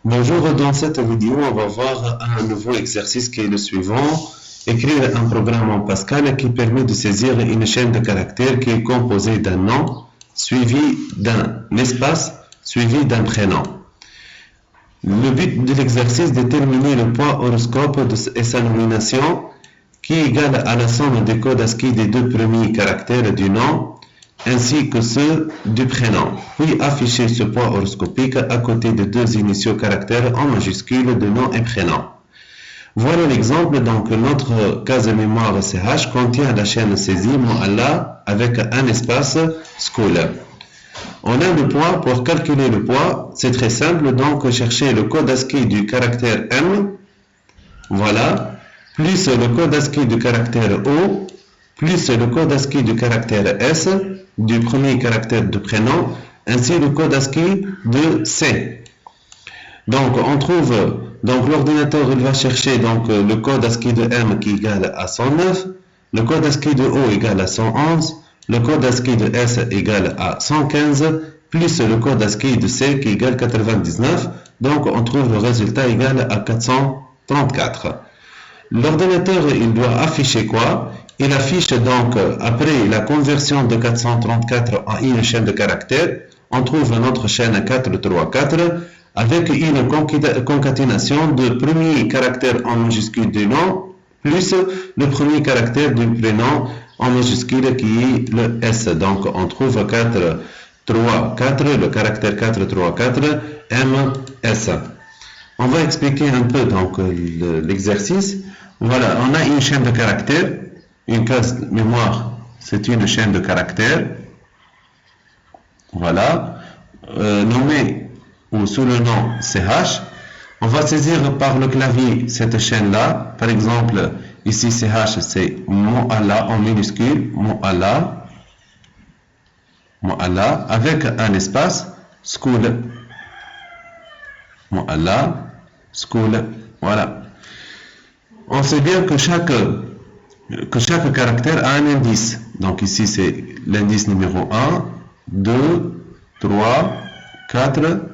Bonjour, dans cette vidéo, on va voir un nouveau exercice qui est le suivant. Écrire un programme en Pascal qui permet de saisir une chaîne de caractères qui est composée d'un nom, suivi d'un espace, suivi d'un prénom. Le but de l'exercice est de déterminer le poids horoscope et sa nomination qui est égale à la somme des codes ASCII des deux premiers caractères du nom ainsi que ceux du prénom, puis afficher ce poids horoscopique à côté des deux initiaux caractères en majuscule de nom et prénom. Voilà l'exemple. Donc notre case mémoire CH contient la chaîne saisie Mo'Allah avec un espace school. On a le poids. Pour calculer le poids, c'est très simple. Donc chercher le code ASCII du caractère M, voilà, plus le code ASCII du caractère O, plus le code ASCII du caractère S, du premier caractère de prénom, ainsi le code ASCII de C. Donc on trouve, donc l'ordinateur il va chercher donc le code ASCII de M qui est égal à 109, le code ASCII de O égal à 111, le code ASCII de S égal à 115, plus le code ASCII de C qui est égal à 99. Donc on trouve le résultat égal à 434. L'ordinateur il doit afficher quoi? Il affiche donc, après la conversion de 434 en une chaîne de caractères, on trouve notre chaîne 434 avec une concaténation de premier caractère en majuscule du nom plus le premier caractère du prénom en majuscule qui est le S. Donc on trouve 4, 3, 4, le caractère 4, 3, 4, M, S. On va expliquer un peu donc l'exercice. Voilà, on a une chaîne de caractères. Une case mémoire, c'est une chaîne de caractères. Voilà. Nommée ou sous le nom CH. On va saisir par le clavier cette chaîne-là. Par exemple, ici CH, c'est Mo'Allah en minuscule. Mo'Allah. Mo'Allah avec un espace. School. Mo'Allah. School. Voilà. On sait bien que chaque caractère a un indice. Donc ici c'est l'indice numéro 1, 2, 3, 4,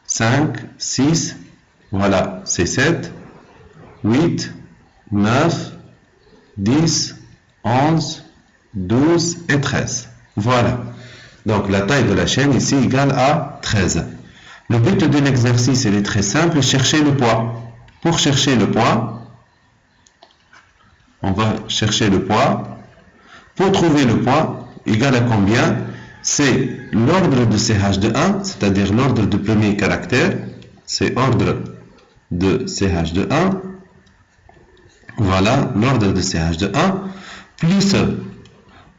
5, 6, voilà, c'est 7, 8, 9, 10, 11, 12 et 13. Voilà. Donc la taille de la chaîne ici égale à 13. Le but de l'exercice il est très simple, chercher le poids. Pour chercher le poids, on va chercher le poids. Pour trouver le poids, égal à combien? C'est l'ordre de CH de 1, c'est-à-dire l'ordre du premier caractère. C'est ordre de CH de 1. Voilà, l'ordre de CH de 1. Plus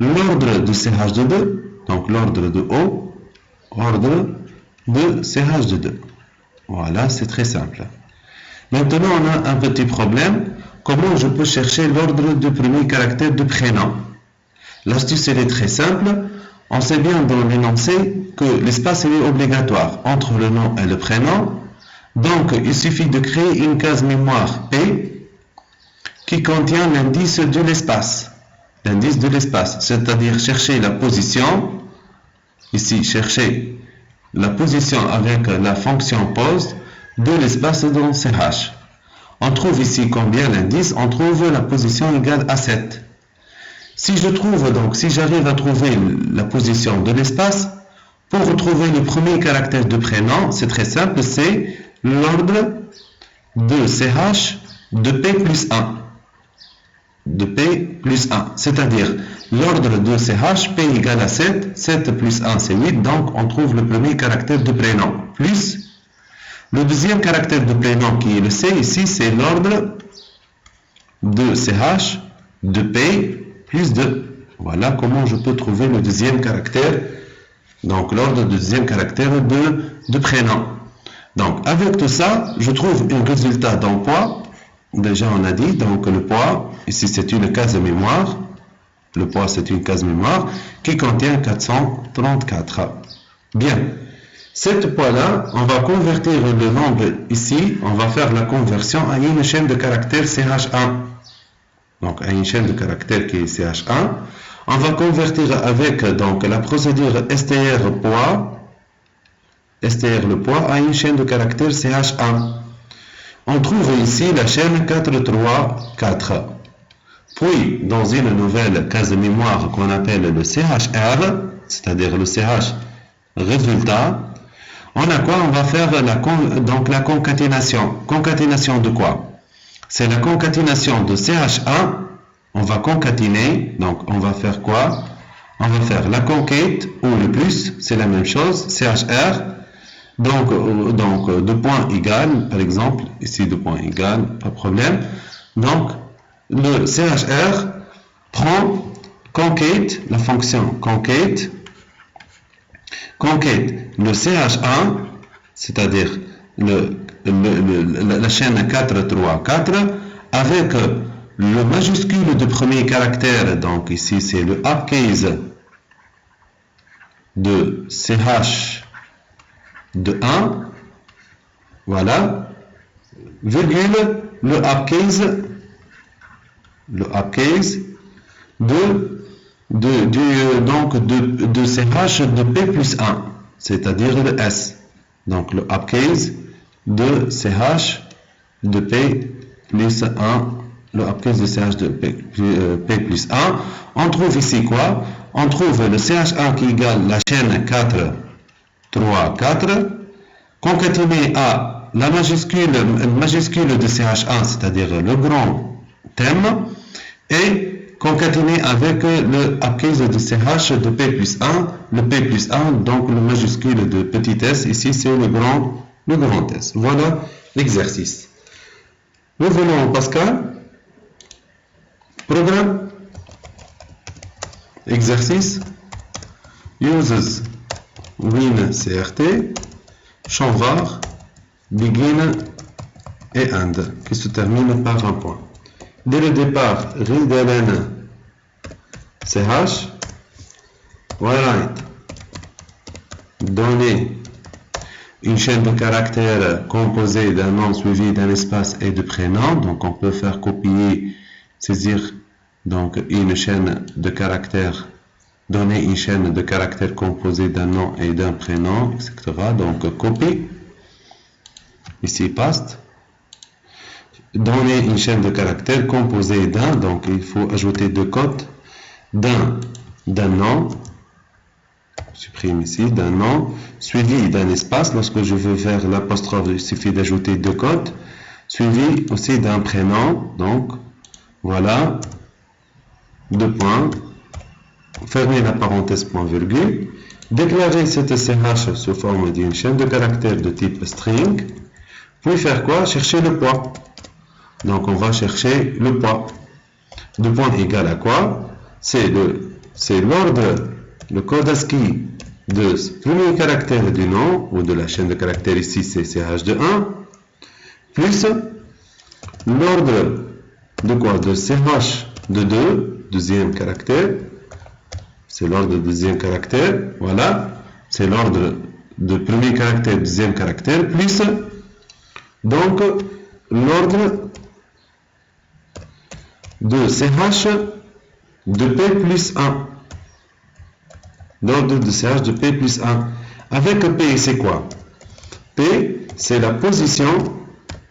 l'ordre de CH de 2. Donc l'ordre de O. Ordre de CH de 2. Voilà, c'est très simple. Maintenant, on a un petit problème. Comment je peux chercher l'ordre du premier caractère de prénom? L'astuce elle est très simple. On sait bien dans l'énoncé que l'espace est obligatoire entre le nom et le prénom. Donc il suffit de créer une case mémoire P qui contient l'indice de l'espace. L'indice de l'espace, c'est-à-dire chercher la position. Ici, chercher la position avec la fonction post de l'espace dans CH. On trouve ici combien l'indice? On trouve la position égale à 7. Si j'arrive à trouver la position de l'espace, pour retrouver le premier caractère de prénom, c'est très simple, c'est l'ordre de CH de P plus 1. De P plus 1, c'est-à-dire l'ordre de CH, P égale à 7, 7 plus 1 c'est 8, donc on trouve le premier caractère de prénom, plus le deuxième caractère de prénom qui est le C, ici c'est l'ordre de CH de P plus 2. Voilà comment je peux trouver le deuxième caractère, donc l'ordre du deuxième caractère de prénom. Donc avec tout ça, je trouve un résultat d'un poids. Déjà on a dit, donc le poids, ici c'est une case mémoire. Le poids c'est une case mémoire qui contient 434. Bien. Cette poids-là, on va convertir le nombre ici, on va faire la conversion à une chaîne de caractères CH1. Donc à une chaîne de caractères qui est CH1. On va convertir avec donc la procédure STR poids STR le poids a une chaîne de caractères CH1. On trouve ici la chaîne 4, 3, 4. Puis, dans une nouvelle case de mémoire qu'on appelle le CHR, c'est-à-dire le CH résultat, on a quoi? On va faire donc la concaténation. Concaténation de quoi? C'est la concaténation de CH1. On va concaténer, donc on va faire quoi? On va faire la conquête ou le plus, c'est la même chose, CHR. Donc deux points égales, par exemple, ici deux points égales, pas de problème. Donc, le CHR prend conquête, la fonction conquête, le CH1, c'est-à-dire la chaîne 4, 3, 4, avec le majuscule de premier caractère, donc ici c'est le uppercase de CH de 1, voilà, virgule, le uppercase de CH de P plus 1, c'est-à-dire le S. Donc le uppercase de CH de P plus 1, le uppercase de CH de P plus 1. On trouve ici quoi? On trouve le CH1 qui égale la chaîne 4, 3, 4, concaténé à la majuscule de CH1, c'est-à-dire le grand thème, et concaténé avec le uppercase de CH de P plus 1, le P plus 1, donc le majuscule de petit s, ici c'est le grand S. Voilà l'exercice. Nous venons en Pascal. Programme. Exercice. Uses win CRT, champ var, begin et end, qui se termine par un point. Dès le départ, readLn CH, write, donner une chaîne de caractères composée d'un nom suivi d'un espace et de prénom. Donc on peut faire copier, saisir donc une chaîne de caractères, donner une chaîne de caractères composée d'un nom et d'un prénom, etc. Donc copie, ici paste. Donner une chaîne de caractères composée d'un, donc il faut ajouter deux cotes, d'un nom, supprime ici, d'un nom, suivi d'un espace. Lorsque je veux faire l'apostrophe, il suffit d'ajouter deux cotes, suivi aussi d'un prénom, donc voilà, deux points, fermer la parenthèse point virgule, déclarer cette CH sous forme d'une chaîne de caractères de type string, puis faire quoi? Chercher le poids. Donc on va chercher le poids. Deux points égal à quoi? C'est l'ordre, le code ASCII de ce premier caractère du nom ou de la chaîne de caractères, ici c'est CH de 1, plus l'ordre de quoi? De CH de 2, deuxième caractère, c'est l'ordre de deuxième caractère, voilà, c'est l'ordre de premier caractère, deuxième caractère, plus donc l'ordre de CH de P plus 1. L'ordre de CH de P plus 1. Avec P, c'est quoi? P, c'est la position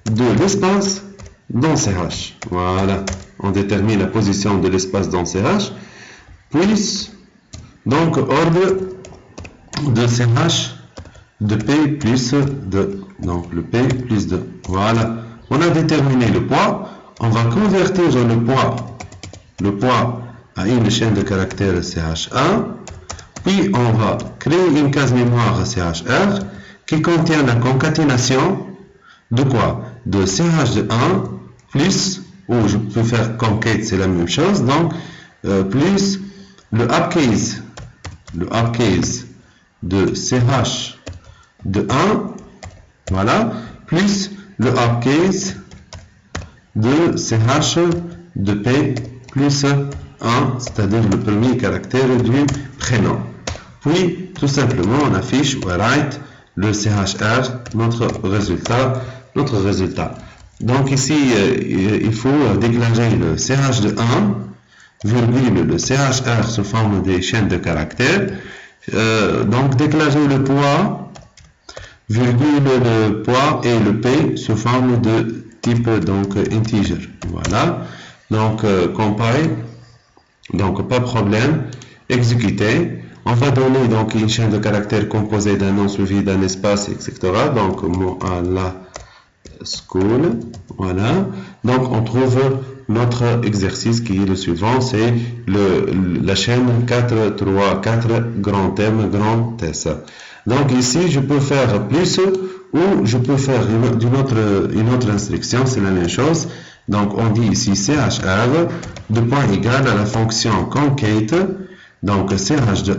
de l'espace dans CH. Voilà. On détermine la position de l'espace dans CH. Plus, donc, ordre de CH de P plus 2. Donc, le P plus 2. Voilà. On a déterminé le poids. On va convertir le poids à une chaîne de caractères CH1. Puis, on va créer une case mémoire CHR qui contient la concaténation de quoi? De CH de 1 plus, ou je peux faire conquête, c'est la même chose, donc plus le uppercase de CH de 1, voilà, plus le uppercase de CH de P plus 1, c'est-à-dire le premier caractère du prénom. Puis, tout simplement, on affiche ou write le CHR, notre résultat. Donc ici, il faut déclarer le CH de 1, virgule le CHR sous forme des chaînes de caractères. Donc déclarer le poids virgule le poids et le P sous forme de type donc integer. Voilà. Donc compile. Donc pas de problème. Exécuter. On va donner donc une chaîne de caractères composée d'un nom suivi d'un espace, etc. Donc mot à la school. Voilà. Donc on trouve notre exercice qui est le suivant, c'est la chaîne 4, 3, 4, grand M, grand S. Donc ici, je peux faire plus ou je peux faire une autre instruction, c'est la même chose. Donc on dit ici CHR de point égal à la fonction concat, donc CH de 1,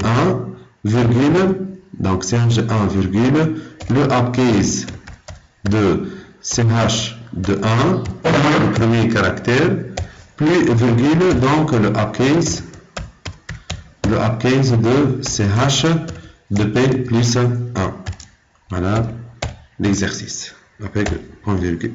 virgule, donc CH de 1, virgule, le uppercase de CH de 1, le premier caractère, plus virgule, donc le uppercase de CH de P plus 1. Voilà l'exercice avec point virgule.